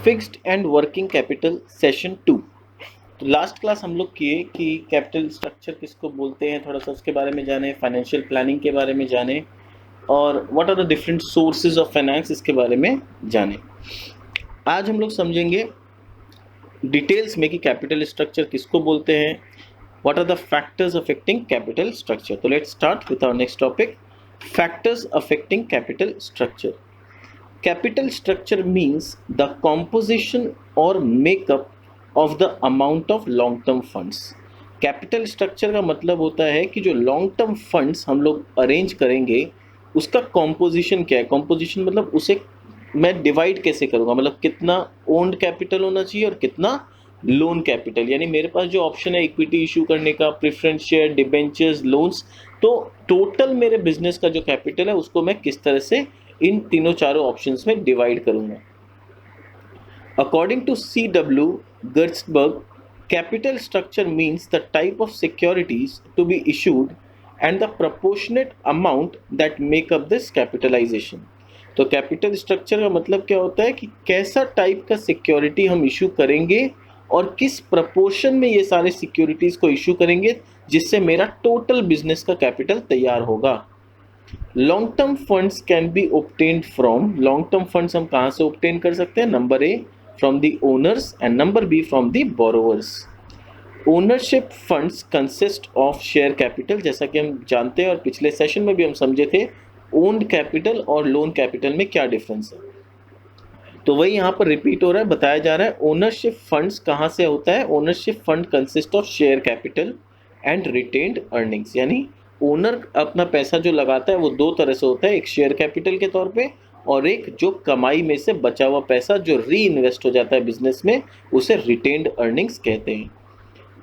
Fixed and working capital session 2। तो last class हम लोग किए कि कैपिटल स्ट्रक्चर किसको बोलते हैं, थोड़ा सा उसके बारे में जाने, फाइनेंशियल प्लानिंग के बारे में जाने और what are the different sources of finance इसके बारे में जाने। आज हम लोग समझेंगे डिटेल्स में कि कैपिटल स्ट्रक्चर किसको बोलते हैं, what are the factors affecting capital structure. तो let's start with our next topic, factors affecting capital structure. Capital structure means the composition or makeup of the amount of long term funds. Capital structure का मतलब होता है कि जो long term funds हम लोग arrange करेंगे उसका कॉम्पोजिशन क्या है। कॉम्पोजिशन मतलब उसे मैं डिवाइड कैसे करूँगा, मतलब कितना ओन्ड कैपिटल होना चाहिए और कितना लोन कैपिटल। यानी मेरे पास जो ऑप्शन है इक्विटी इशू करने का, प्रेफरेंस शेयर, डिबेंचर्स, लोन्स, तो टोटल मेरे बिजनेस का जो कैपिटल है उसको मैं किस तरह से इन तीनों चारों ऑप्शंस में डिवाइड करूंगा। According to CW Gertzberg, capital structure means the type of securities to be issued and the proportionate amount that make up this capitalization. तो कैपिटल स्ट्रक्चर का मतलब क्या होता है कि कैसा टाइप का सिक्योरिटी हम इशू करेंगे और किस प्रपोर्शन में ये सारे सिक्योरिटीज को इशू करेंगे जिससे मेरा टोटल बिजनेस का कैपिटल तैयार होगा। Long term funds can be obtained from, long term funds हम कहाँ से ऑब्टेन कर सकते हैं? Number A from the owners and number B from the borrowers. Ownership funds consist of share capital, जैसा कि हम जानते हैं और पिछले सेशन में भी हम समझे थे ओन्ड कैपिटल और लोन कैपिटल में क्या डिफरेंस है। तो वही यहाँ पर रिपीट हो रहा है, बताया जा रहा है। ओनरशिप फंड्स कहाँ से होता है? Ownership fund consist of share capital and retained earnings. यानी ओनर अपना पैसा जो लगाता है वो दो तरह से होता है, एक शेयर कैपिटल के तौर पे और एक जो कमाई में से बचा हुआ पैसा जो री इन्वेस्ट हो जाता है बिजनेस में, उसे रिटेन्ड अर्निंग्स कहते हैं।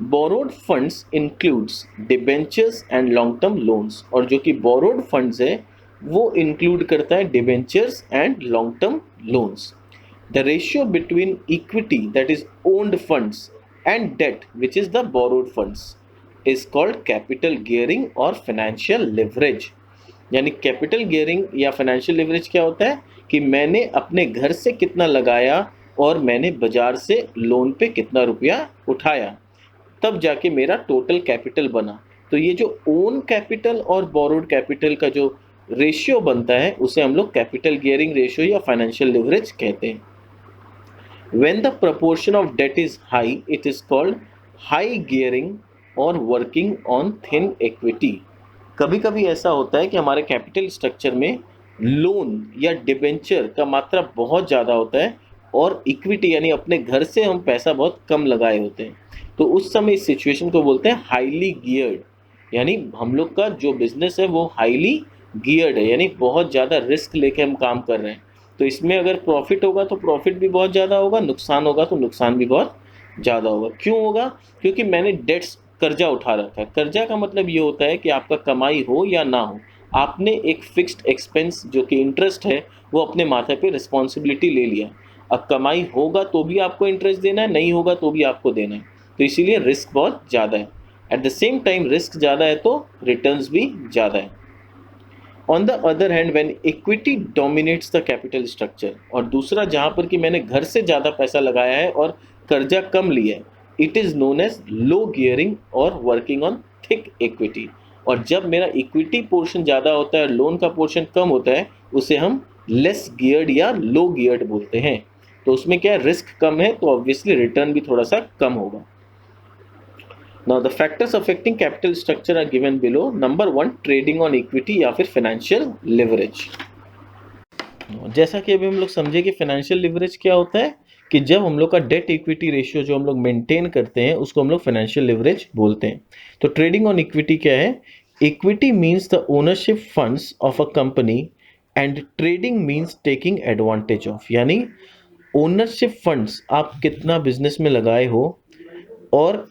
Borrowed funds includes debentures and long term loans, और जो कि बोरोड फंड्स है वो इंक्लूड करता है debentures and long term loans. The ratio between equity, that is owned funds, and debt, which is the borrowed funds, is called capital gearing और financial leverage। यानी capital gearing या financial leverage क्या होता है कि मैंने अपने घर से कितना लगाया और मैंने बाजार से लोन पे कितना रुपया उठाया, तब जाके मेरा टोटल कैपिटल बना। तो ये जो ओन कैपिटल और बोरोड कैपिटल का जो रेशियो बनता है उसे हम लोग कैपिटल गियरिंग रेशियो या फाइनेंशियल लिवरेज कहते हैं। When the proportion of debt is high, it is called high gearing और working on thin equity। कभी कभी ऐसा होता है कि हमारे कैपिटल स्ट्रक्चर में लोन या डिबेंचर का मात्रा बहुत ज़्यादा होता है और इक्विटी यानी अपने घर से हम पैसा बहुत कम लगाए होते हैं, तो उस समय इस सिचुएशन को बोलते हैं हाईली गियर्ड। यानी हम लोग का जो बिजनेस है वो हाईली गियर्ड है, यानी बहुत ज़्यादा रिस्क लेके हम काम कर रहे हैं। तो इसमें अगर प्रॉफिट होगा तो प्रॉफिट भी बहुत ज़्यादा होगा, नुकसान होगा तो नुकसान भी बहुत ज़्यादा होगा। क्यों होगा? क्योंकि मैंने डेट्स, कर्जा उठा रखा है। कर्जा का मतलब ये होता है कि आपका कमाई हो या ना हो, आपने एक फिक्स्ड एक्सपेंस जो कि इंटरेस्ट है वो अपने माथे पे रिस्पॉन्सिबिलिटी ले लिया। अब कमाई होगा तो भी आपको इंटरेस्ट देना है, नहीं होगा तो भी आपको देना है, तो इसीलिए रिस्क बहुत ज़्यादा है। At the same time risk ज़्यादा है तो रिटर्न्स भी ज़्यादा है। On the other hand when equity dominates the capital structure, और दूसरा जहाँ पर कि मैंने घर से ज़्यादा पैसा लगाया है और कर्जा कम लिया है, it is known as low gearing और वर्किंग ऑन थिक इक्विटी। और जब मेरा इक्विटी पोर्शन ज़्यादा होता है और लोन का पोर्शन कम होता है उसे हम लेस गियर्ड या लो गियर्ड बोलते हैं। तो उसमें क्या है, रिस्क कम है तो ऑब्वियसली रिटर्न भी थोड़ा सा कम होगा। Now the factors affecting capital structure are given below. Number 1, trading on equity या फिर financial leverage। जैसा कि अभी हम लोग समझे कि फाइनेंशियल लिवरेज क्या होता है कि जब हम लोग का डेट इक्विटी रेशियो जो हम लोग मेंटेन करते हैं उसको हम लोग फाइनेंशियल लिवरेज बोलते हैं। तो ट्रेडिंग ऑन इक्विटी क्या है? Equity means the ownership funds of a company and trading means taking advantage of. यानी ओनरशिप फंड्स आप कितना बिजनेस में लगाए हो और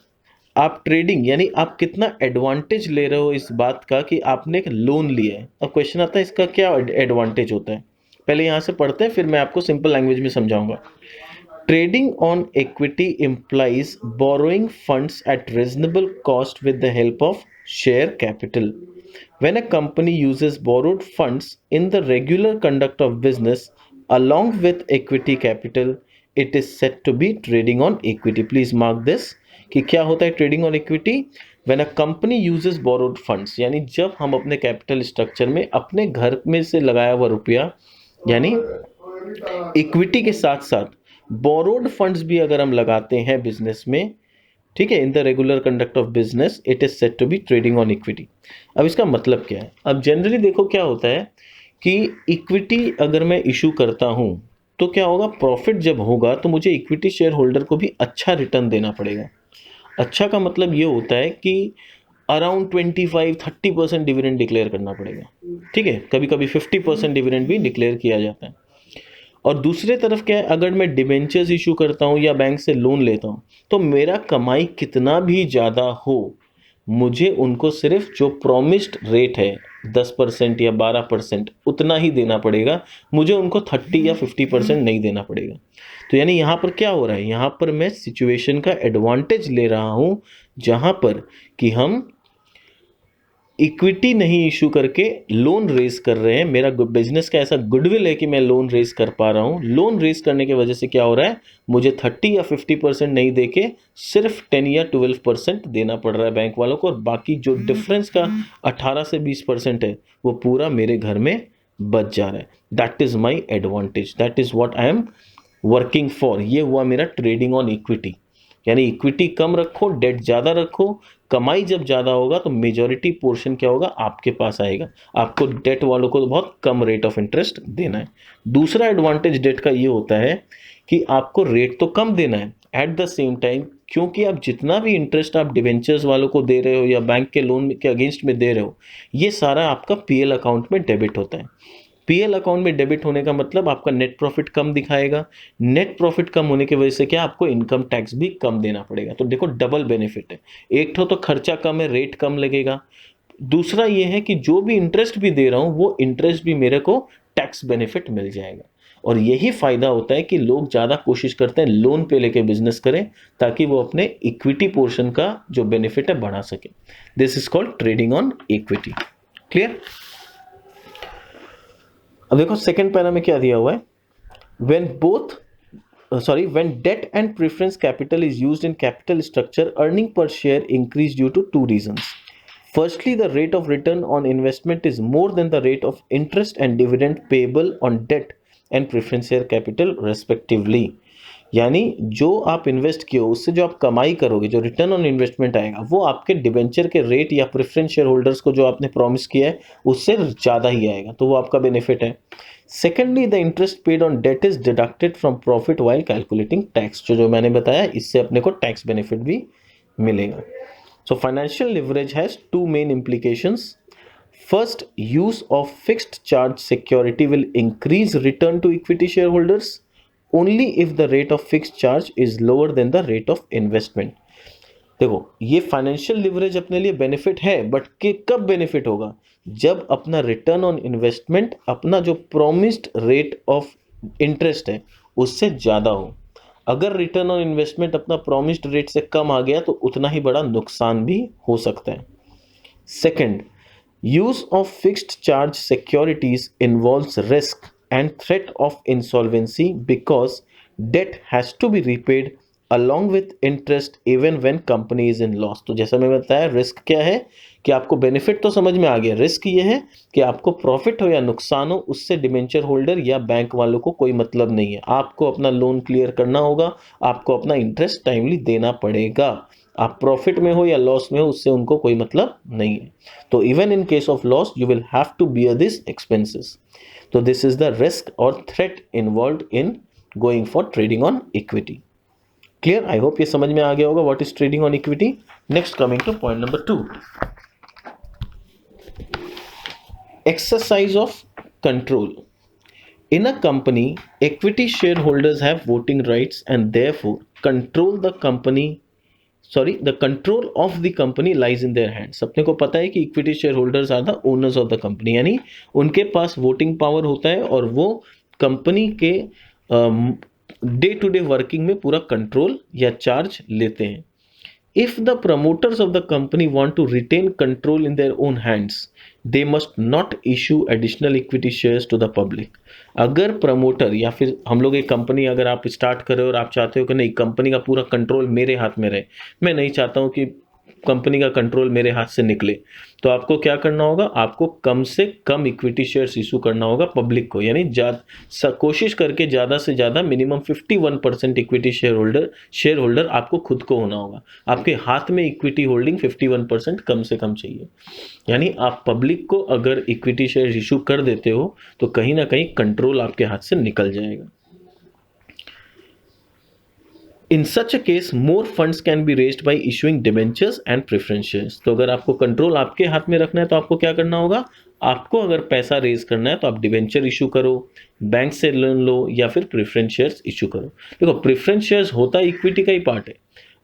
आप ट्रेडिंग यानी आप कितना एडवांटेज ले रहे हो इस बात का कि आपने एक लोन लिया है। अब क्वेश्चन आता है इसका क्या एडवांटेज होता है, पहले यहाँ से पढ़ते हैं फिर मैं आपको सिंपल लैंग्वेज में समझाऊंगा। Trading on equity implies borrowing funds at reasonable cost with the help of share capital. When a company uses borrowed funds in the regular conduct of business along with equity capital, it is set to be trading on equity. Please mark this कि क्या होता है trading on equity. When a company uses borrowed funds, यानी जब हम अपने capital structure में अपने घर में से लगाया हुआ रुपया, यानी इक्विटी के साथ साथ बोरोड फंड्स भी अगर हम लगाते हैं बिजनेस में, ठीक है, in the regular conduct of business, it is set to be trading on equity. अब इसका मतलब क्या है? अब जनरली देखो क्या होता है कि इक्विटी अगर मैं इशू करता हूं तो क्या होगा, प्रॉफिट जब होगा तो मुझे इक्विटी शेयर होल्डर को भी अच्छा रिटर्न देना पड़ेगा। अच्छा का मतलब ये होता है कि अराउंड 25-30% डिविडेंड डिक्लेयर करना पड़ेगा, ठीक है, कभी कभी 50% डिविडेंड भी डिक्लेयर किया जाता है। और दूसरे तरफ क्या है, अगर मैं डिबेंचर्स इशू करता हूँ या बैंक से लोन लेता हूँ तो मेरा कमाई कितना भी ज़्यादा हो, मुझे उनको सिर्फ जो प्रॉमिस्ड रेट है 10% या 12% उतना ही देना पड़ेगा, मुझे उनको 30 या 50% नहीं देना पड़ेगा। तो यानी यहाँ पर क्या हो रहा है, यहाँ पर मैं सिचुएशन का एडवांटेज ले रहा हूँ जहाँ पर कि हम इक्विटी नहीं इशू करके लोन रेज कर रहे हैं। मेरा बिजनेस का ऐसा गुडविल है कि मैं लोन रेज कर पा रहा हूँ। लोन रेज करने की वजह से क्या हो रहा है, मुझे 30 या 50% नहीं देके सिर्फ 10 या 12% देना पड़ रहा है बैंक वालों को, और बाकी जो डिफरेंस का 18 से 20% है वो पूरा मेरे घर में बच जा रहा है। That is my advantage, that is what I am working for. ये हुआ मेरा ट्रेडिंग ऑन इक्विटी। यानी इक्विटी कम रखो, डेट ज़्यादा रखो, कमाई जब ज़्यादा होगा तो मेजॉरिटी पोर्शन क्या होगा, आपके पास आएगा। आपको डेट वालों को तो बहुत कम रेट ऑफ इंटरेस्ट देना है। दूसरा एडवांटेज डेट का ये होता है कि आपको रेट तो कम देना है, एट द सेम टाइम क्योंकि आप जितना भी इंटरेस्ट आप डिवेंचर्स वालों को दे रहे हो या बैंक के लोन के अगेंस्ट में दे रहे हो, ये सारा आपका पीएल अकाउंट में डेबिट होता है। पीएल अकाउंट में डेबिट होने का मतलब आपका नेट प्रॉफिट कम दिखाएगा। नेट प्रॉफिट कम होने की वजह से क्या, आपको इनकम टैक्स भी कम देना पड़ेगा। तो देखो डबल बेनिफिट है, एक तो खर्चा कम है, रेट कम लगेगा। दूसरा ये है कि जो भी इंटरेस्ट भी दे रहा हूं वो इंटरेस्ट भी मेरे को टैक्स बेनिफिट मिल जाएगा। और यही फायदा होता है कि लोग ज्यादा कोशिश करते हैं लोन पे लेके बिजनेस करें ताकि वो अपने इक्विटी पोर्शन का जो बेनिफिट है बढ़ा सके। This is called trading on equity. Clear? अब देखो सेकंड पैरा में क्या दिया हुआ है, when debt and preference capital is used in capital structure, earning per share increase due to two reasons. Firstly, the rate of return on investment is more than the rate of interest and dividend payable on debt and preference share capital respectively. यानी जो आप invest किए हो उससे जो आप कमाई करोगे, जो रिटर्न ऑन इन्वेस्टमेंट आएगा, वो आपके डिवेंचर के रेट या प्रेफरेंस शेयर होल्डर्स को जो आपने प्रॉमिस किया है उससे ज़्यादा ही आएगा, तो वो आपका बेनिफिट है। Secondly, the interest paid on debt is deducted from profit while calculating tax. जो मैंने बताया, इससे अपने को टैक्स बेनिफिट भी मिलेगा। So financial leverage has two main implications. First, use of fixed charge security will increase return to equity shareholders only if the rate of fixed charge is lower than the rate of investment. देखो ये financial leverage अपने लिए benefit है, but कि कब benefit होगा, जब अपना रिटर्न ऑन इन्वेस्टमेंट अपना जो प्रोमिस्ड रेट ऑफ इंटरेस्ट है उससे ज़्यादा हो। अगर रिटर्न ऑन इन्वेस्टमेंट अपना प्रोमिस्ड रेट से कम आ गया तो उतना ही बड़ा नुकसान भी हो सकता है। Second, use of fixed charge securities involves risk and threat of insolvency because debt has to be repaid along with interest even when company is in loss। तो जैसा मैं बताया, रिस्क क्या है कि आपको बेनिफिट तो समझ में आ गया, रिस्क ये है कि आपको प्रॉफिट हो या नुकसान हो उससे डिबेंचर होल्डर या बैंक वालों को कोई मतलब नहीं है। आपको अपना लोन क्लियर करना होगा, आपको अपना इंटरेस्ट टाइमली देना पड़ेगा। आप प्रॉफिट में हो या लॉस में हो उससे उनको कोई मतलब नहीं है। तो even in case of loss you will have to bear this expenses. तो दिस इज द रिस्क और threat involved in going for trading on equity. Clear? I hope ये समझ में आ गया होगा what is trading on equity. Next coming to point number 2, exercise of control. In a company, equity shareholders have voting rights and therefore the control of the company lies in their hands. अपने को पता है कि equity share holders are the owners of the company, यानी उनके पास voting power होता है और वो कंपनी के डे टू डे वर्किंग में पूरा कंट्रोल या चार्ज लेते हैं। If the promoters of the company want to retain control in their own hands, they must not issue additional equity shares to the public. अगर promoter या फिर हम लोग एक कंपनी अगर आप स्टार्ट करें और आप चाहते हो कि नहीं कंपनी का पूरा कंट्रोल मेरे हाथ में रहे, मैं नहीं चाहता हूं कि कंपनी का कंट्रोल मेरे हाथ से निकले, तो आपको क्या करना होगा, आपको कम से कम इक्विटी शेयर्स इशू करना होगा पब्लिक को, यानी कोशिश करके ज़्यादा से ज़्यादा मिनिमम 51% इक्विटी शेयर होल्डर आपको खुद को होना होगा। आपके हाथ में इक्विटी होल्डिंग 51% कम से कम चाहिए। यानी आप पब्लिक को अगर इक्विटी शेयर इशू कर देते हो तो कहीं ना कहीं कंट्रोल आपके हाथ से निकल जाएगा। In such a case, more funds can be raised by issuing debentures and preference shares. तो अगर आपको कंट्रोल आपके हाथ में रखना है तो आपको क्या करना होगा, आपको अगर पैसा रेज करना है तो आप डिबेंचर इशू करो, बैंक से लोन लो या फिर प्रेफरेंस शेयर्स इशू करो। देखो प्रेफरेंस शेयर्स होता इक्विटी का ही पार्ट है,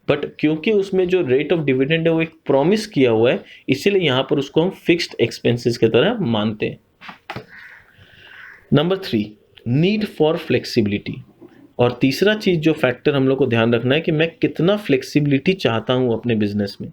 बट क्योंकि उसमें जो रेट ऑफ डिविडेंड है वो एक प्रॉमिस किया हुआ है, इसीलिए यहां पर उसको हम फिक्स्ड एक्सपेंसेस की तरह मानते हैं। Number 3, need for flexibility. और तीसरा चीज जो फैक्टर हम लोग को ध्यान रखना है कि मैं कितना फ्लेक्सिबिलिटी चाहता हूं अपने बिजनेस में।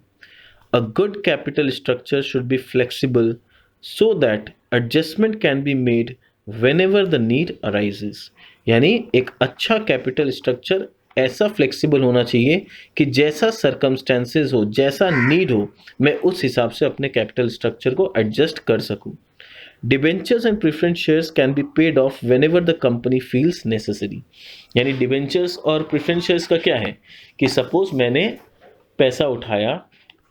A good capital structure should be flexible so that adjustment can be made when ever the need arises. यानी एक अच्छा कैपिटल स्ट्रक्चर ऐसा फ्लेक्सिबल होना चाहिए कि जैसा सर्कमस्टेंसेस हो, जैसा नीड हो, मैं उस हिसाब से अपने कैपिटल स्ट्रक्चर को एडजस्ट कर सकूं। Debentures and preference shares can be paid of when ever the company feels necessary. यानी डिबेंचर्स और प्रेफरेंस शेयर्स का क्या है कि सपोज मैंने पैसा उठाया,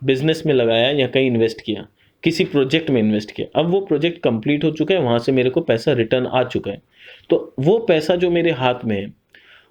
बिजनेस में लगाया या कहीं इन्वेस्ट किया, किसी प्रोजेक्ट में इन्वेस्ट किया, अब वो प्रोजेक्ट कंप्लीट हो चुका है, वहां से मेरे को पैसा रिटर्न आ चुका है, तो वो पैसा जो मेरे हाथ में है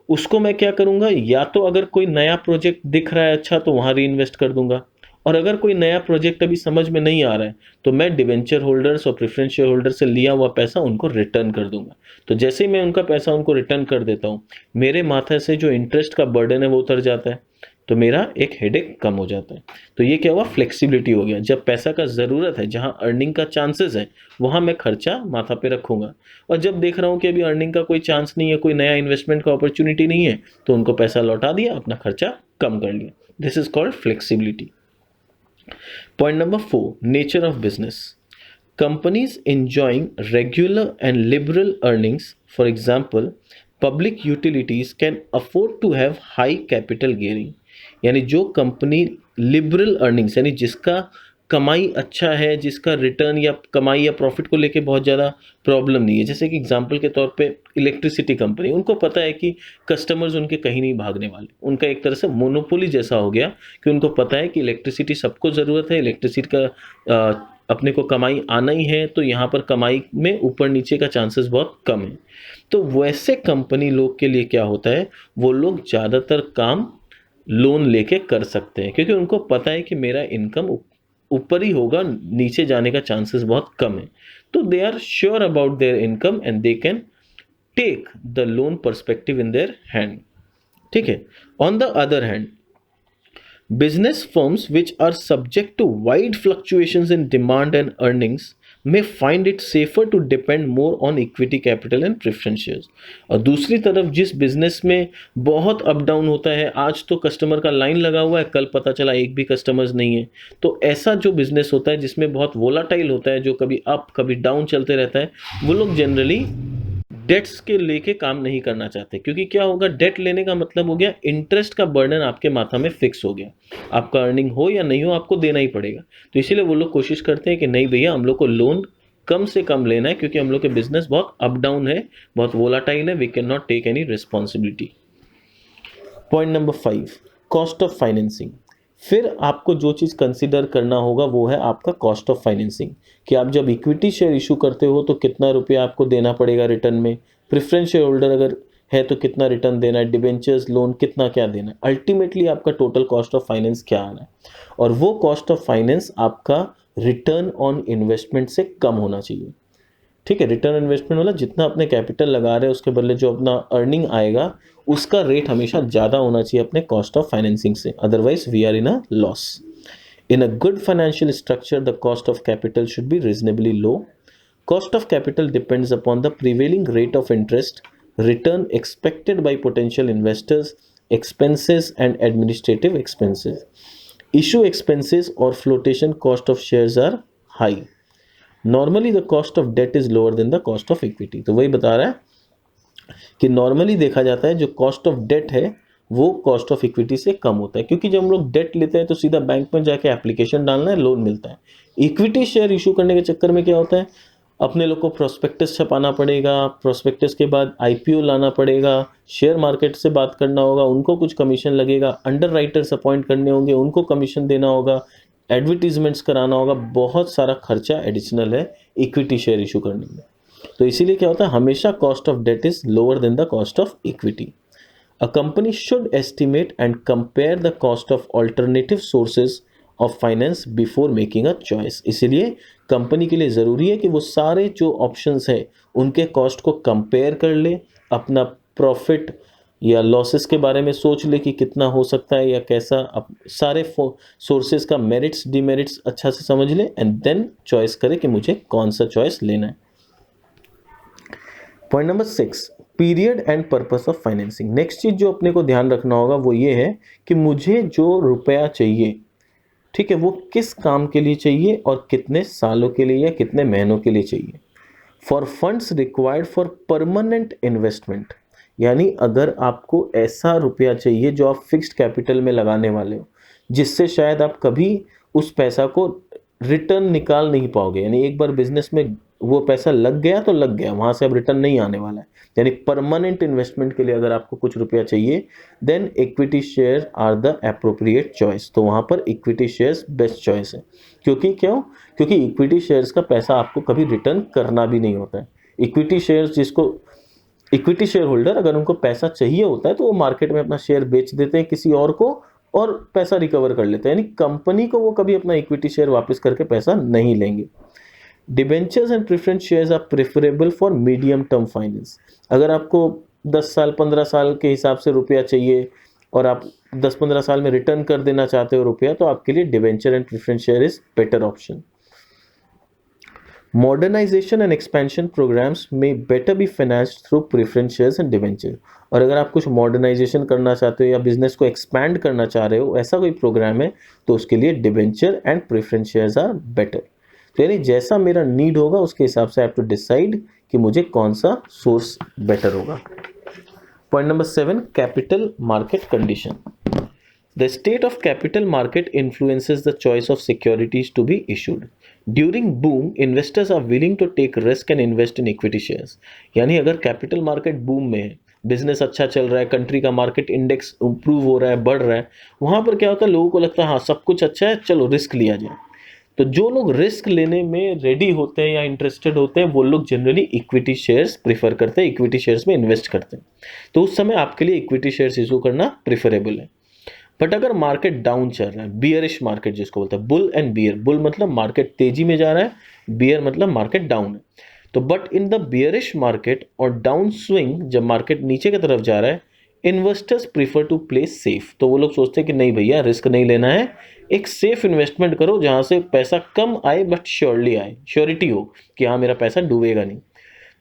उसको मैं क्या करूंगा, या तो अगर कोई नया प्रोजेक्ट दिख रहा है अच्छा तो वहां री इन्वेस्ट कर दूंगा, और अगर कोई नया प्रोजेक्ट अभी समझ में नहीं आ रहा है तो मैं डिवेंचर होल्डर्स और प्रेफरेंस शेयर होल्डर से लिया हुआ पैसा उनको रिटर्न कर दूंगा। तो जैसे ही मैं उनका पैसा उनको रिटर्न कर देता हूँ, मेरे माथे से जो इंटरेस्ट का बर्डन है वो उतर जाता है, तो मेरा एक हेडेक कम हो जाता है। तो ये क्या हुआ, फ्लेक्सिबिलिटी हो गया। जब पैसा का ज़रूरत है, जहाँ अर्निंग का चांसेस है, वहाँ मैं खर्चा माथा पे रखूंगा, और जब देख रहा हूँ कि अभी अर्निंग का कोई चांस नहीं है, कोई नया इन्वेस्टमेंट का अपॉर्चुनिटी नहीं है, तो उनको पैसा लौटा दिया, अपना खर्चा कम कर लिया। This is called flexibility. Point number 4, nature of business. Companies enjoying regular and liberal earnings, for example, public utilities can afford to have high capital gearing. यानी जो कंपनी लिबरल अर्निंग्स यानी जिसका कमाई अच्छा है, जिसका रिटर्न या कमाई या प्रॉफिट को लेके बहुत ज़्यादा प्रॉब्लम नहीं है, जैसे कि एग्जांपल के तौर पे इलेक्ट्रिसिटी कंपनी, उनको पता है कि कस्टमर्स उनके कहीं नहीं भागने वाले, उनका एक तरह से मोनोपोली जैसा हो गया कि उनको पता है कि इलेक्ट्रिसिटी सबको ज़रूरत है, इलेक्ट्रिसिटी का अपने को कमाई आना ही है, तो यहाँ पर कमाई में ऊपर नीचे का चांसेस बहुत कम है। तो वैसे कंपनी लोग के लिए क्या होता है, वो लोग ज़्यादातर काम लोन लेके कर सकते हैं, क्योंकि उनको पता है कि मेरा इनकम ऊपर ही होगा, नीचे जाने का चांसेस बहुत कम है। तो they are sure about their income and they can take the loan perspective in their hand. ठीक है। On the other hand, business firms which are subject to wide fluctuations in demand and earnings may find it safer to depend more on equity capital and preference shares। और दूसरी तरफ जिस business में बहुत up down होता है, आज तो कस्टमर का लाइन लगा हुआ है, कल पता चला एक भी कस्टमर्स नहीं है, तो ऐसा जो बिजनेस होता है जिसमें बहुत वोलाटाइल होता है, जो कभी अप कभी डाउन चलते रहता है, वो लोग जनरली डेट्स के लेके काम नहीं करना चाहते, क्योंकि क्या होगा, डेट लेने का मतलब हो गया इंटरेस्ट का बर्डन आपके माथा में फिक्स हो गया, आपका अर्निंग हो या नहीं हो आपको देना ही पड़ेगा। तो इसीलिए वो लोग कोशिश करते हैं कि नहीं भैया, हम लोग को लोन कम से कम लेना है, क्योंकि हम लोग के बिजनेस बहुत अप डाउन है, बहुत वोलाटाइल है, we can not take any responsibility. Point number 5, cost of financing. फिर आपको जो चीज़ कंसिडर करना होगा वो है आपका कॉस्ट ऑफ फाइनेंसिंग, कि आप जब इक्विटी शेयर इशू करते हो तो कितना रुपया आपको देना पड़ेगा रिटर्न में, प्रेफरेंस शेयर होल्डर अगर है तो कितना रिटर्न देना है, डिबेंचर्स लोन कितना क्या देना है, अल्टीमेटली आपका टोटल कॉस्ट ऑफ फाइनेंस क्या आना है, और वो कॉस्ट ऑफ फाइनेंस आपका रिटर्न ऑन इन्वेस्टमेंट से कम होना चाहिए। ठीक है, रिटर्न इन्वेस्टमेंट वाला जितना अपने कैपिटल लगा रहे हैं उसके बदले जो अपना अर्निंग आएगा उसका रेट हमेशा ज़्यादा होना चाहिए अपने कॉस्ट ऑफ फाइनेंसिंग से, otherwise we are in a loss. In a good financial structure, the cost of capital should be reasonably low. Cost of capital depends upon the prevailing rate of interest, return expected by potential investors, expenses and administrative expenses. Issue expenses or flotation cost of shares are high. Normally the cost of debt is lower than the cost of equity. तो वही बता रहा है कि normally देखा जाता है जो कॉस्ट ऑफ डेट है वो कॉस्ट ऑफ इक्विटी से कम होता है, क्योंकि जब हम लोग डेट लेते हैं तो सीधा बैंक में जाके एप्लीकेशन डालना है, लोन मिलता है। इक्विटी शेयर इशू करने के चक्कर में क्या होता है, अपने लोग को प्रोस्पेक्टस छपाना पड़ेगा, प्रोस्पेक्टस के बाद आईपीओ लाना पड़ेगा, शेयर मार्केट से बात करना होगा, उनको कुछ कमीशन लगेगा, अंडर राइटर्स अपॉइंट करने होंगे, उनको कमीशन देना होगा, एडवर्टीजमेंट्स कराना होगा, बहुत सारा खर्चा एडिशनल है इक्विटी शेयर इशू करने में। तो इसीलिए क्या होता है, हमेशा cost of debt is lower than the cost of equity. A company should estimate and compare the cost of alternative sources of finance before making a choice. इसीलिए कंपनी के लिए ज़रूरी है कि वो सारे जो ऑप्शंस है उनके कॉस्ट को कंपेयर कर ले, अपना प्रॉफिट या लॉसेस के बारे में सोच ले कि कितना हो सकता है या कैसा, सारे सोर्सेज का मेरिट्स डिमेरिट्स अच्छा से समझ ले एंड देन चॉइस करे कि मुझे कौन सा चॉइस लेना है। Point number 6, period and purpose of financing. Next चीज जो अपने को ध्यान रखना होगा वो ये है कि मुझे जो रुपया चाहिए, ठीक है, वो किस काम के लिए चाहिए और कितने सालों के लिए या कितने महीनों के लिए चाहिए। For funds required for permanent investment, यानी अगर आपको ऐसा रुपया चाहिए जो आप फिक्स्ड कैपिटल में लगाने वाले हो, जिससे शायद आप कभी उस पैसा को रिटर्न निकाल नहीं पाओगे, यानी एक बार बिजनेस में वो पैसा लग गया तो लग गया, वहां से अब रिटर्न नहीं आने वाला है, यानी परमानेंट इन्वेस्टमेंट के लिए अगर आपको कुछ रुपया चाहिए, then equity share are the appropriate choice. तो वहां पर इक्विटी शेयर्स बेस्ट चॉइस है। क्योंकि क्यों? क्योंकि इक्विटी शेयर्स का पैसा आपको कभी रिटर्न करना भी नहीं होता है। इक्विटी शेयर्स जिसको, इक्विटी शेयर होल्डर अगर उनको पैसा चाहिए होता है तो वो मार्केट में अपना शेयर बेच देते हैं किसी और को और पैसा रिकवर कर लेते हैं, यानी कंपनी को वो कभी अपना इक्विटी शेयर वापस करके पैसा नहीं लेंगे। Debentures and preference shares are preferable for medium term finance. अगर आपको 10 साल 15 साल के हिसाब से रुपया चाहिए और आप 10-15 साल में रिटर्न कर देना चाहते हो रुपया, तो आपके लिए debenture and preference share is better option. Modernisation and expansion programmes में better be financed through preference shares and debenture. और अगर आप कुछ मॉडर्नाइजेशन करना चाहते हो या बिजनेस को एक्सपैंड करना चाह रहे हो, ऐसा कोई प्रोग्राम है, तो उसके लिए debenture and preference shares are better. तो यानी जैसा मेरा नीड होगा उसके हिसाब से आई हैव टू डिसाइड कि मुझे कौन सा सोर्स बेटर होगा। Point number 7, capital market condition. The state of capital market influences the choice of securities to be issued. During boom, investors are willing to take risk and invest in equity shares. यानी अगर capital market boom में है, business अच्छा चल रहा है, country का market index improve हो रहा है, बढ़ रहा है, वहां पर क्या होता है, लोगों को लगता है हाँ सब कुछ अच्छा है, चलो रिस्क लिया जाए। तो जो लोग रिस्क लेने में रेडी होते हैं या इंटरेस्टेड होते हैं, वो लोग जनरली इक्विटी शेयर्स प्रीफर करते हैं, इक्विटी शेयर्स में इन्वेस्ट करते हैं। तो उस समय आपके लिए इक्विटी शेयर्स इशू करना प्रिफरेबल है। बट अगर मार्केट डाउन चल रहा है, बियरिश मार्केट जिसको बोलते हैं, बुल एंड बियर, बुल मतलब मार्केट तेजी में जा रहा है, बियर मतलब मार्केट डाउन है। तो but in the bearish market और डाउन स्विंग, जब मार्केट नीचे की तरफ जा रहा है, investors prefer to play safe. तो वो लोग सोचते हैं कि नहीं भैया रिस्क नहीं लेना है, एक सेफ इन्वेस्टमेंट करो जहां से पैसा कम आए बट श्योरली आए, श्योरिटी हो कि हाँ मेरा पैसा डूबेगा नहीं।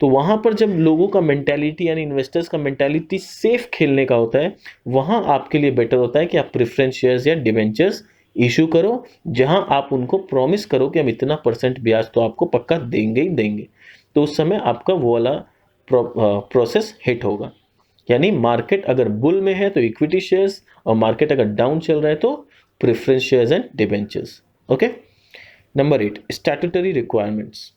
तो वहां पर जब लोगों का मेंटालिटी यानी इन्वेस्टर्स का मेंटालिटी सेफ खेलने का होता है, वहां आपके लिए बेटर होता है कि आप प्रेफरेंस शेयर्स या डिवेंचर्स इशू करो, जहां आप उनको प्रॉमिस करो कि हम इतना % ब्याज तो आपको पक्का देंगे ही देंगे। तो उस समय आपका वो वाला प्रोसेस हिट होगा। यानी मार्केट अगर बुल में है तो इक्विटी शेयर्स, और मार्केट अगर डाउन चल रहा है तो preference shares and debentures. Okay. Number 8, statutory requirements.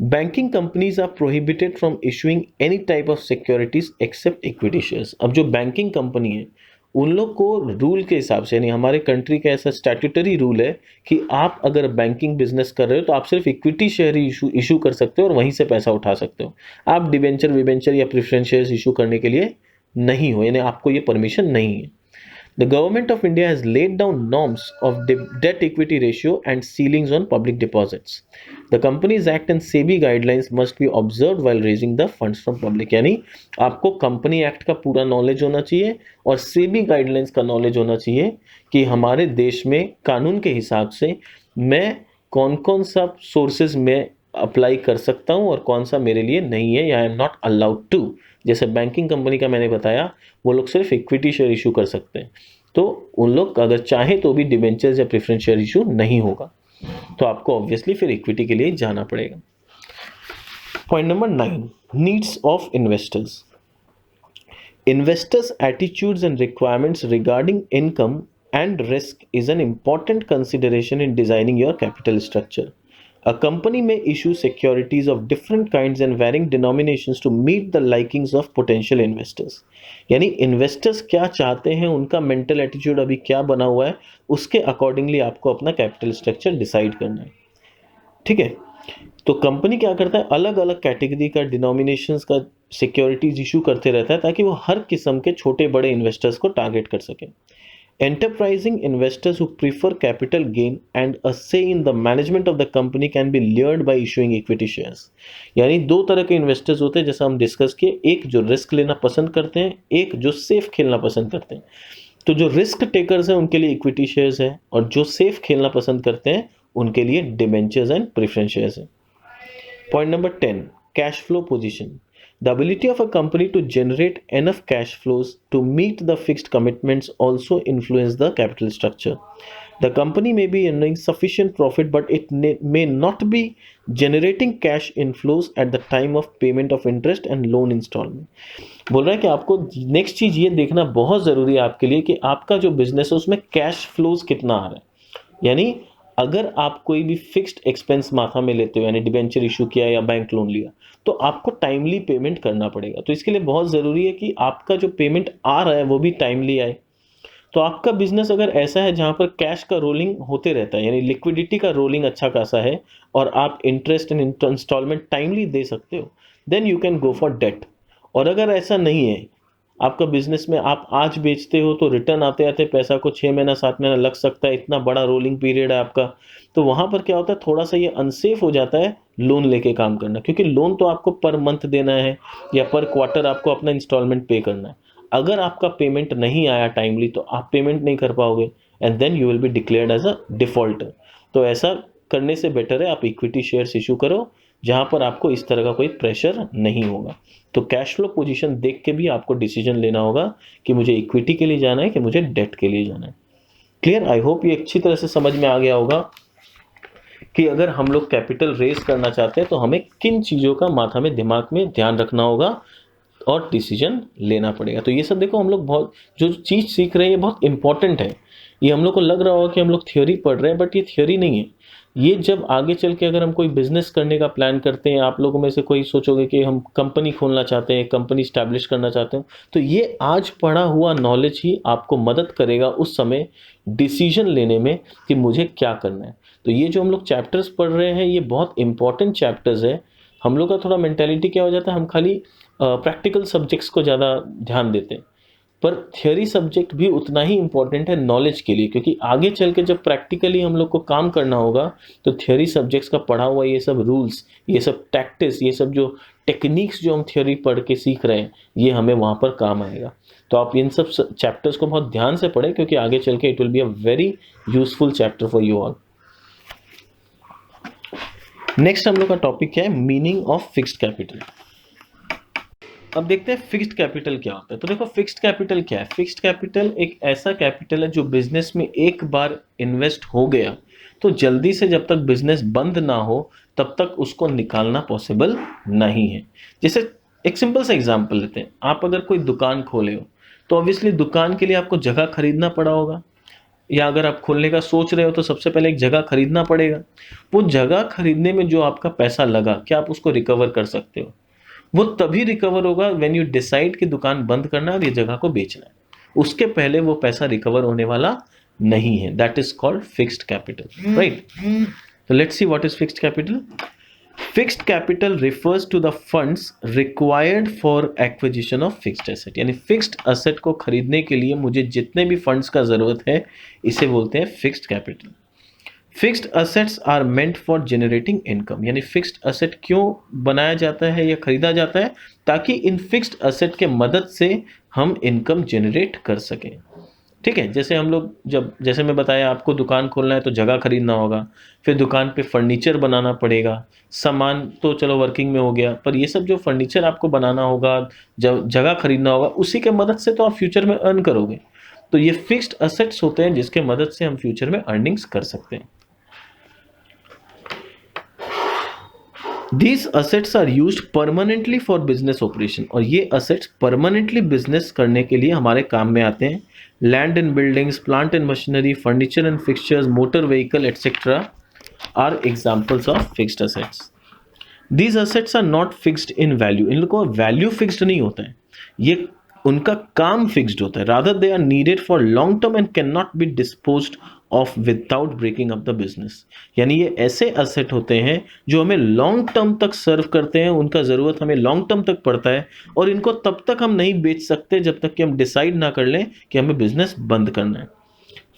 Banking companies are prohibited from issuing any type of securities except equity shares. अब जो बैंकिंग कंपनी है उन लोग को रूल के हिसाब से, यानी हमारे कंट्री का ऐसा स्टैट्यूटरी रूल है कि आप अगर बैंकिंग बिजनेस कर रहे हो तो आप सिर्फ इक्विटी शेयर ही इशू कर सकते हो और वहीं से पैसा उठा सकते हो। आप डिबेंचर विबेंचर या प्रेफरेंस शेयर्स इशू करने के लिए नहीं हो, यानी आपको ये परमिशन नहीं है। The government of India has laid down norms of debt equity ratio and ceilings on public deposits. The Companies Act and SEBI guidelines must be observed while raising the funds from public. यानी आपको company act का पूरा knowledge होना चाहिए और SEBI guidelines का knowledge होना चाहिए कि हमारे देश में कानून के हिसाब से मैं कौन कौन सा सोर्सेज में अप्लाई कर सकता हूँ और कौन सा मेरे लिए नहीं है या I am not allowed to. जैसे बैंकिंग कंपनी का मैंने बताया, वो लोग सिर्फ इक्विटी शेयर इशू कर सकते हैं। तो उन लोग अगर चाहें तो भी डिबेंचर्स या प्रेफरेंस शेयर इशू नहीं होगा, तो आपको ऑब्वियसली फिर इक्विटी के लिए जाना पड़ेगा। Point number 9, needs of investors. Investors' attitudes and requirements regarding income and risk is an important consideration in designing your capital structure. A company may issue securities of different kinds and varying denominations to meet the likings of potential investors. यानी investors क्या चाहते हैं, उनका mental attitude अभी क्या बना हुआ है, उसके अकॉर्डिंगली आपको अपना कैपिटल स्ट्रक्चर डिसाइड करना है। ठीक है, तो कंपनी क्या करता है, अलग अलग कैटेगरी का डिनोमिनेशंस का सिक्योरिटीज इशू करते रहता है ताकि वो हर किस्म के छोटे बड़े इन्वेस्टर्स को टारगेट कर सके। Enterprising investors who prefer capital gain and a say in the management of the company can be lured by issuing equity shares. यानी दो तरह के इन्वेस्टर्स होते हैं जैसा हम डिस्कस किए, एक जो रिस्क लेना पसंद करते हैं, एक जो सेफ खेलना पसंद करते हैं। तो जो रिस्क टेकर्स हैं उनके लिए इक्विटी शेयर्स है, और जो सेफ खेलना पसंद करते हैं उनके लिए डिबेंचर्स एंड प्रेफरेंस शेयर्स है। Point number 10, cash flow position. The ability of a company to generate enough cash flows to meet the fixed commitments also influence the capital structure. The company may be earning sufficient profit, but it may not be generating cash inflows at the time of payment of interest and loan installment. बोल रहा है कि आपको next चीज ये देखना बहुत जरूरी है आपके लिए कि आपका जो बिजनेस है उसमें कैश फ्लोज कितना आ रहा है। यानी अगर आप कोई भी फिक्स्ड एक्सपेंस माथा में लेते हो, यानी डिबेंचर इशू किया या बैंक लोन लिया, तो आपको टाइमली पेमेंट करना पड़ेगा। तो इसके लिए बहुत ज़रूरी है कि आपका जो पेमेंट आ रहा है वो भी टाइमली आए। तो आपका बिजनेस अगर ऐसा है जहाँ पर कैश का रोलिंग होते रहता है, यानी लिक्विडिटी का रोलिंग अच्छा खासा है, और आप इंटरेस्ट एंड इंस्टॉलमेंट टाइमली दे सकते हो, then you can go for debt. और अगर ऐसा नहीं है आपका बिजनेस में, आप आज बेचते हो तो रिटर्न आते आते पैसा को 6 महीना 7 महीना लग सकता है, इतना बड़ा रोलिंग पीरियड है आपका, तो वहाँ पर क्या होता है, थोड़ा सा ये अनसेफ हो जाता है लोन लेके काम करना, क्योंकि लोन तो आपको पर मंथ देना है या पर क्वार्टर आपको अपना इंस्टॉलमेंट पे करना है। अगर आपका पेमेंट नहीं आया टाइमली तो आप पेमेंट नहीं कर पाओगे, and then you will be declared as a defaulter. तो ऐसा करने से बेटर है आप इक्विटी शेयर्स इशू करो जहाँ पर आपको इस तरह का कोई प्रेशर नहीं होगा। तो कैश फ्लो पोजीशन देख के भी आपको डिसीजन लेना होगा कि मुझे इक्विटी के लिए जाना है कि मुझे डेट के लिए जाना है। क्लियर? आई होप ये अच्छी तरह से समझ में आ गया होगा कि अगर हम लोग कैपिटल रेज करना चाहते हैं तो हमें किन चीज़ों का माथा में दिमाग में ध्यान रखना होगा और डिसीजन लेना पड़ेगा। तो ये सब देखो, हम लोग बहुत जो चीज़ सीख रहे हैं ये बहुत इंपॉर्टेंट है। ये हम लोग को लग रहा होगा कि हम लोग थ्योरी पढ़ रहे हैं, बट ये थ्योरी नहीं है। ये जब आगे चल के अगर हम कोई बिजनेस करने का प्लान करते हैं, आप लोगों में से कोई सोचोगे कि हम कंपनी खोलना चाहते हैं, कंपनी स्टैब्लिश करना चाहते हैं, तो ये आज पढ़ा हुआ नॉलेज ही आपको मदद करेगा उस समय डिसीजन लेने में कि मुझे क्या करना है। तो ये जो हम लोग चैप्टर्स पढ़ रहे हैं ये बहुत इंपॉर्टेंट चैप्टर्स है। हम लोग का थोड़ा मेंटेलिटी क्या हो जाता है, हम खाली प्रैक्टिकल सब्जेक्ट्स को ज़्यादा ध्यान देते हैं, पर थियोरी सब्जेक्ट भी उतना ही इम्पोर्टेंट है नॉलेज के लिए, क्योंकि आगे चल के जब प्रैक्टिकली हम लोग को काम करना होगा तो थियोरी सब्जेक्ट्स का पढ़ा हुआ ये सब रूल्स, ये सब टैक्टिक्स, ये सब जो टेक्निक्स जो हम थियोरी पढ़ के सीख रहे हैं ये हमें वहाँ पर काम आएगा। तो आप इन सब चैप्टर्स को बहुत ध्यान से पढ़ें, क्योंकि आगे चल के it will be a very useful chapter for you all. Next हम लोग का टॉपिक है मीनिंग ऑफ फिक्स्ड कैपिटल। अब देखते हैं फिक्स्ड कैपिटल क्या होता है। तो देखो, फिक्स्ड कैपिटल क्या है? फिक्स्ड कैपिटल एक ऐसा कैपिटल है जो बिजनेस में एक बार इन्वेस्ट हो गया तो जल्दी से जब तक बिजनेस बंद ना हो तब तक उसको निकालना पॉसिबल नहीं है। जैसे एक सिंपल सा एग्जांपल लेते हैं, आप अगर कोई दुकान खोले हो तो ऑब्वियसली दुकान के लिए आपको जगह खरीदना पड़ा होगा, या अगर आप खोलने का सोच रहे हो तो सबसे पहले एक जगह खरीदना पड़ेगा। वो जगह खरीदने में जो आपका पैसा लगा, क्या आप उसको रिकवर कर सकते हो? वो तभी रिकवर होगा व्हेन यू डिसाइड कि दुकान बंद करना है और ये जगह को बेचना है। उसके पहले वो पैसा रिकवर होने वाला नहीं है। That is called fixed capital, right? So let's see what is fixed capital. Fixed capital refers to the funds required for acquisition of fixed asset. यानी fixed asset को खरीदने के लिए मुझे जितने भी funds का जरूरत है इसे बोलते हैं fixed capital. Fixed assets are meant for generating income. यानी फिक्स्ड असेट क्यों बनाया जाता है या खरीदा जाता है? ताकि इन फिक्स्ड असेट के मदद से हम इनकम जनरेट कर सकें। ठीक है, जैसे हम लोग जैसे मैं बताया आपको दुकान खोलना है तो जगह खरीदना होगा, फिर दुकान पे फर्नीचर बनाना पड़ेगा, सामान तो चलो वर्किंग में हो गया, पर ये सब जो फर्नीचर आपको बनाना होगा, जब जगह खरीदना होगा, उसी के मदद से तो आप फ्यूचर में अर्न करोगे। तो ये फिक्स्ड असेट्स होते हैं जिसके मदद से हम फ्यूचर में अर्निंग्स कर सकते हैं। These assets are used permanently for business operation, और ये assets परमानेंटली बिजनेस करने के लिए हमारे काम में आते हैं। Land and buildings, plant and machinery, furniture and fixtures, motor vehicle etcetera are examples of fixed assets. These assets are not fixed in value, इन लोगों का वैल्यू फिक्स्ड नहीं होता है, ये उनका काम फिक्स्ड होता है। Rather they are needed for long term and can not be disposed of without breaking up the business. यानी ये ऐसे असेट होते हैं जो हमें लॉन्ग टर्म तक सर्व करते हैं, उनका ज़रूरत हमें लॉन्ग टर्म तक पड़ता है, और इनको तब तक हम नहीं बेच सकते जब तक कि हम डिसाइड ना कर लें कि हमें बिजनेस बंद करना है।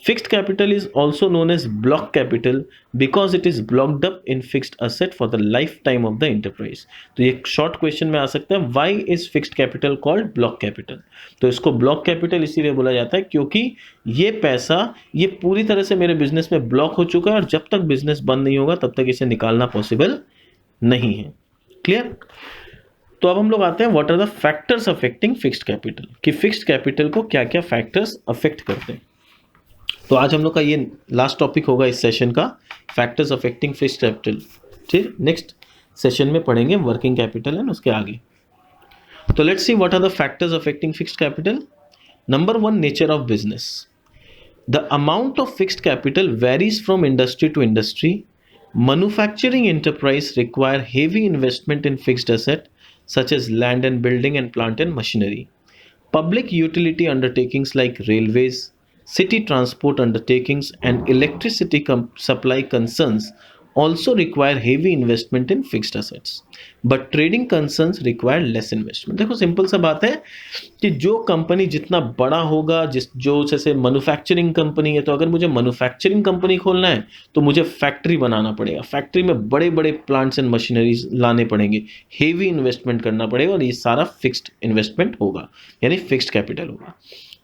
Fixed capital is also known as block capital because it is blocked up in fixed asset for the lifetime of the enterprise. तो ये शॉर्ट क्वेश्चन में आ सकता है, why is fixed capital called block capital? तो इसको block capital इसीलिए बोला जाता है क्योंकि ये पैसा ये पूरी तरह से मेरे बिजनेस में ब्लॉक हो चुका है, और जब तक बिजनेस बंद नहीं होगा तब तक इसे निकालना पॉसिबल नहीं है। क्लियर? तो अब हम लोग आते हैं what are the factors affecting fixed capital, कि फिक्स्ड कैपिटल को क्या क्या फैक्टर्स अफेक्ट करते हैं। तो आज हम लोग का ये लास्ट टॉपिक होगा इस सेशन का, फैक्टर्स अफेक्टिंग फिक्स्ड कैपिटल। फिर नेक्स्ट सेशन में पढ़ेंगे वर्किंग कैपिटल एंड उसके आगे। तो let's see what are the factors affecting fixed capital. Number 1, nature of business. The amount of fixed capital varies from industry to industry. Manufacturing enterprise require heavy investment in fixed asset such as land and building and plant and machinery. Public utility undertakings like railways, city transport undertakings and electricity supply concerns also require heavy investment in fixed assets, but trading concerns require less investment. देखो simple सा बात है कि जो company जितना बड़ा होगा, जो जैसे मैन्युफैक्चरिंग कंपनी है, तो अगर मुझे मैन्युफैक्चरिंग कंपनी खोलना है तो मुझे फैक्ट्री बनाना पड़ेगा, फैक्ट्री में बड़े बड़े प्लांट्स एंड मशीनरीज लाने पड़ेंगे, हेवी इन्वेस्टमेंट करना पड़ेगा, और ये सारा फिक्स्ड इन्वेस्टमेंट होगा, यानी फिक्स्ड कैपिटल होगा।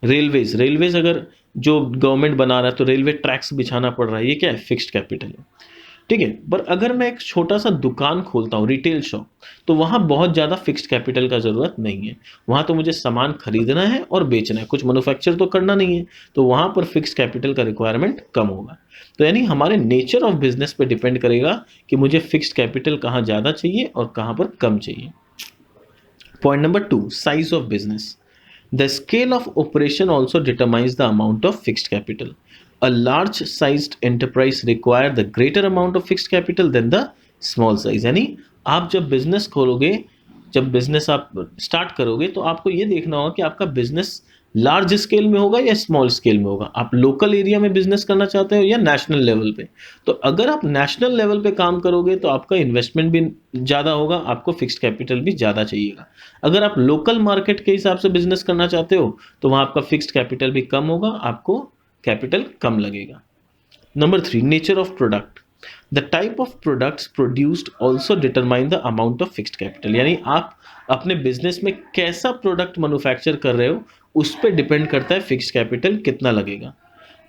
रेलवेज अगर जो गवर्नमेंट बना रहा है तो रेलवे ट्रैक्स बिछाना पड़ रहा है, ये क्या है? फिक्स्ड कैपिटल है। ठीक है, पर अगर मैं एक छोटा सा दुकान खोलता हूँ, रिटेल शॉप, तो वहाँ बहुत ज़्यादा फिक्स्ड कैपिटल का ज़रूरत नहीं है, वहाँ तो मुझे सामान खरीदना है और बेचना है, कुछ मैन्युफैक्चर तो करना नहीं है, तो वहाँ पर फिक्स्ड कैपिटल का रिक्वायरमेंट कम होगा। तो यानी हमारे नेचर ऑफ बिजनेस पे डिपेंड करेगा कि मुझे फिक्स्ड कैपिटल कहाँ ज़्यादा चाहिए और कहाँ पर कम चाहिए। Point number 2, size of business. The scale of operation also determines the amount of fixed capital. A large sized enterprise require the greater amount of fixed capital than the small size. यानी आप जब business खोलोगे, जब business आप start करोगे, तो आपको ये देखना होगा कि आपका बिजनेस लार्ज स्केल में होगा या स्मॉल स्केल में होगा, आप लोकल एरिया में बिजनेस करना चाहते हो या नेशनल लेवल पे। तो अगर आप नेशनल लेवल पे काम करोगे तो आपका इन्वेस्टमेंट भी ज़्यादा होगा, आपको फिक्स्ड कैपिटल भी ज़्यादा चाहिएगा। अगर आप लोकल मार्केट के हिसाब से बिजनेस करना चाहते हो तो वहाँ आपका फिक्स्ड कैपिटल भी कम होगा, आपको कैपिटल कम लगेगा। Number 3, nature of product. The type of products produced also determine the amount of fixed capital. यानी आप अपने बिजनेस में कैसा प्रोडक्ट मैन्युफैक्चर कर रहे हो उस पर डिपेंड करता है फिक्स्ड कैपिटल कितना लगेगा।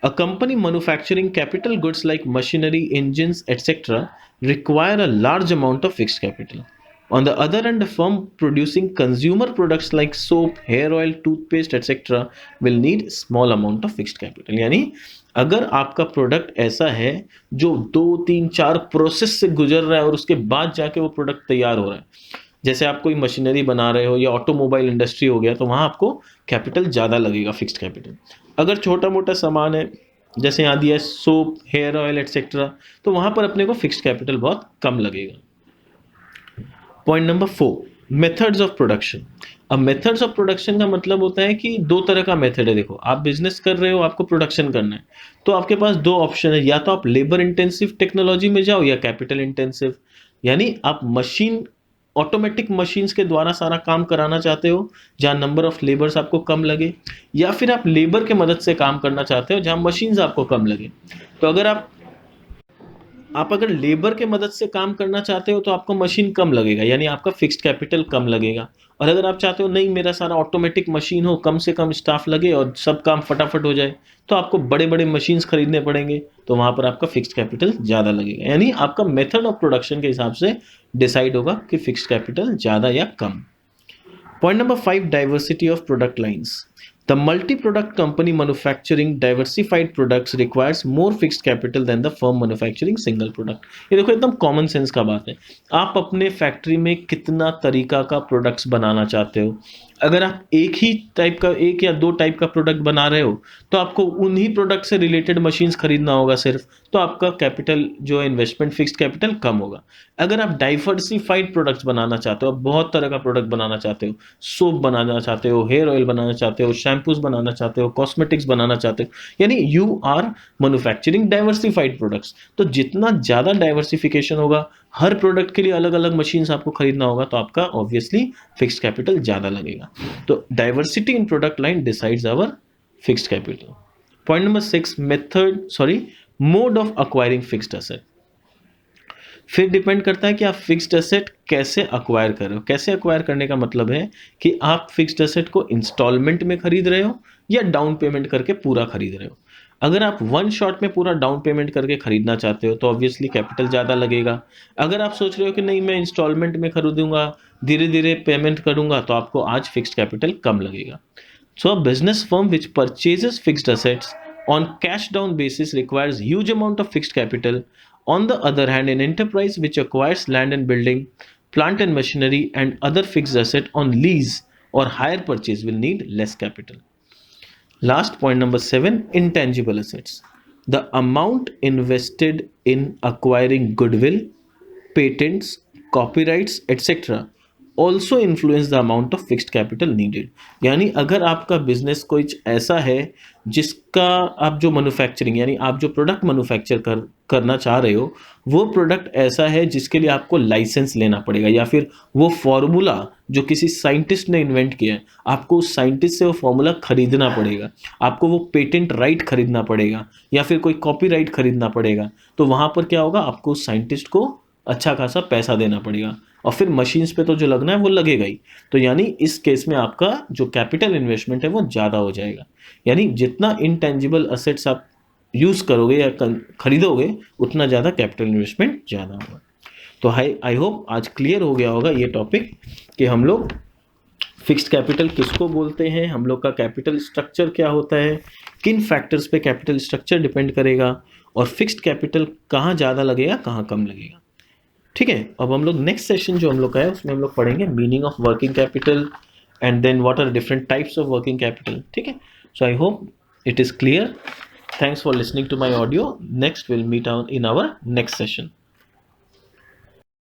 A company manufacturing capital goods like machinery, engines etcetera require a large amount of fixed capital. On the other hand, a firm producing consumer products like soap, hair oil, toothpaste, etc. will need small amount of fixed capital. यानी अगर आपका product ऐसा है जो 2, 3, 4 process से गुजर रहा है और उसके बाद जाके वो प्रोडक्ट तैयार हो रहा है, जैसे आप कोई मशीनरी बना रहे हो या ऑटोमोबाइल इंडस्ट्री हो गया, तो वहाँ आपको कैपिटल ज़्यादा लगेगा, फिक्स्ड कैपिटल। अगर छोटा मोटा सामान है, जैसे यहाँ दिया है सोप, हेयर ऑयल एटसेट्रा, तो वहाँ पर अपने को फिक्स्ड कैपिटल बहुत कम लगेगा। Point number 4, methods of production. अब मेथड्स ऑफ प्रोडक्शन का मतलब होता है कि 2 तरह का मेथड है। देखो, आप बिजनेस कर रहे हो, आपको प्रोडक्शन करना है, तो आपके पास 2 ऑप्शन है, या तो आप लेबर इंटेंसिव टेक्नोलॉजी में जाओ या कैपिटल इंटेंसिव। यानी आप मशीन, ऑटोमेटिक मशीन्स के द्वारा सारा काम कराना चाहते हो जहाँ नंबर ऑफ लेबर्स आपको कम लगे, या फिर आप लेबर के मदद से काम करना चाहते हो जहाँ मशीन्स आपको कम लगे। तो अगर आप अगर लेबर के मदद से काम करना चाहते हो तो आपको मशीन कम लगेगा, यानी आपका फिक्स्ड कैपिटल कम लगेगा। और अगर आप चाहते हो नहीं मेरा सारा ऑटोमेटिक मशीन हो, कम से कम स्टाफ लगे और सब काम फटाफट हो जाए, तो आपको बड़े बड़े मशीन्स खरीदने पड़ेंगे, तो वहाँ पर आपका फिक्स्ड कैपिटल ज़्यादा लगेगा। यानी आपका मेथड ऑफ प्रोडक्शन के हिसाब से डिसाइड होगा कि फिक्स्ड कैपिटल ज़्यादा या कम। Point number 5, diversity of product lines. The multi-product company manufacturing diversified products requires more fixed capital than the firm manufacturing single product. ये देखो एकदम कॉमन सेंस का बात है. आप अपने फैक्ट्री में कितना तरीका का प्रोडक्ट्स बनाना चाहते हो. अगर आप एक ही टाइप का, एक या दो टाइप का प्रोडक्ट बना रहे हो, तो आपको उन्हीं प्रोडक्ट से रिलेटेड मशीन्स खरीदना होगा सिर्फ. तो आपका कैपिटल जो इन्वेस्टमेंट फिक्स्ड कैपिटल कम होगा. अगर आप डाइवर्सिफाइड प्रोडक्ट्स बनाना चाहते हो, बहुत तरह का प्रोडक्ट बनाना चाहते हो, सोप बनाना चाहते हो, हेयर ऑयल बनाना चाहते हो, शैम्पूज बनाना चाहते हो, कॉस्मेटिक्स बनाना चाहते हो, यानी you are manufacturing diversified products. तो जितना ज़्यादा डाइवर्सिफिकेशन होगा, हर प्रोडक्ट के लिए अलग अलग मशीन्स आपको खरीदना होगा, तो आपका ऑब्वियसली फिक्स्ड कैपिटल ज़्यादा लगेगा. तो diversity in product line decides our fixed capital. Point number 6, mode of acquiring fixed asset. फिर डिपेंड करता है कि आप फिक्स्ड एसेट कैसे अक्वायर कर रहे हो. कैसे अक्वायर करने का मतलब है कि आप फिक्स्ड एसेट को इंस्टॉलमेंट में खरीद रहे हो या डाउन पेमेंट करके पूरा खरीद रहे हो. अगर आप वन शॉट में पूरा डाउन पेमेंट करके खरीदना चाहते हो तो ऑब्वियसली कैपिटल ज़्यादा लगेगा. अगर आप सोच रहे हो कि नहीं मैं इंस्टॉलमेंट में खरीदूंगा, धीरे धीरे पेमेंट करूंगा, तो आपको आज फिक्स्ड कैपिटल कम लगेगा. So a business firm which purchases fixed assets on cash down basis requires huge amount of fixed capital. On the other hand, an enterprise which acquires land and building, plant and machinery and other fixed asset on lease or hire purchase will need less capital. Last point number 7, intangible assets. The amount invested in acquiring goodwill, patents, copyrights, etc. also influence the amount of fixed capital needed. यानी अगर आपका business कोई ऐसा है जिसका आप जो manufacturing यानी आप जो प्रोडक्ट मैन्युफैक्चर करना चाह रहे हो, वो प्रोडक्ट ऐसा है जिसके लिए आपको लाइसेंस लेना पड़ेगा, या फिर वो फॉर्मूला जो किसी साइंटिस्ट ने इन्वेंट किया है, आपको उस साइंटिस्ट से वो फॉर्मूला खरीदना पड़ेगा, आपको वो पेटेंट राइट खरीदना पड़ेगा, या फिर कोई कॉपीराइट खरीदना पड़ेगा. तो वहाँ पर क्या होगा, आपको उस साइंटिस्ट को अच्छा खासा पैसा देना पड़ेगा, और फिर मशीन्स पे तो जो लगना है वो लगेगा ही. तो यानी इस केस में आपका जो कैपिटल इन्वेस्टमेंट है वो ज़्यादा हो जाएगा. यानी जितना इनटेंजिबल असेट्स आप यूज़ करोगे या खरीदोगे, उतना ज़्यादा कैपिटल इन्वेस्टमेंट ज़्यादा होगा. तो आई होप आज क्लियर हो गया होगा ये टॉपिक कि हम लोग फिक्स्ड कैपिटल किसको बोलते हैं, हम लोग का कैपिटल स्ट्रक्चर क्या होता है, किन फैक्टर्स पे कैपिटल स्ट्रक्चर डिपेंड करेगा, और फिक्स्ड कैपिटल कहाँ ज़्यादा लगेगा कहाँ कम लगेगा. ठीक है. अब हम लोग नेक्स्ट सेशन जो हम लोग का है उसमें हम लोग पढ़ेंगे meaning of working capital and then what are different types of working capital. ठीक है. So I hope it is clear. Thanks for listening to my audio. Next will meet in our next session.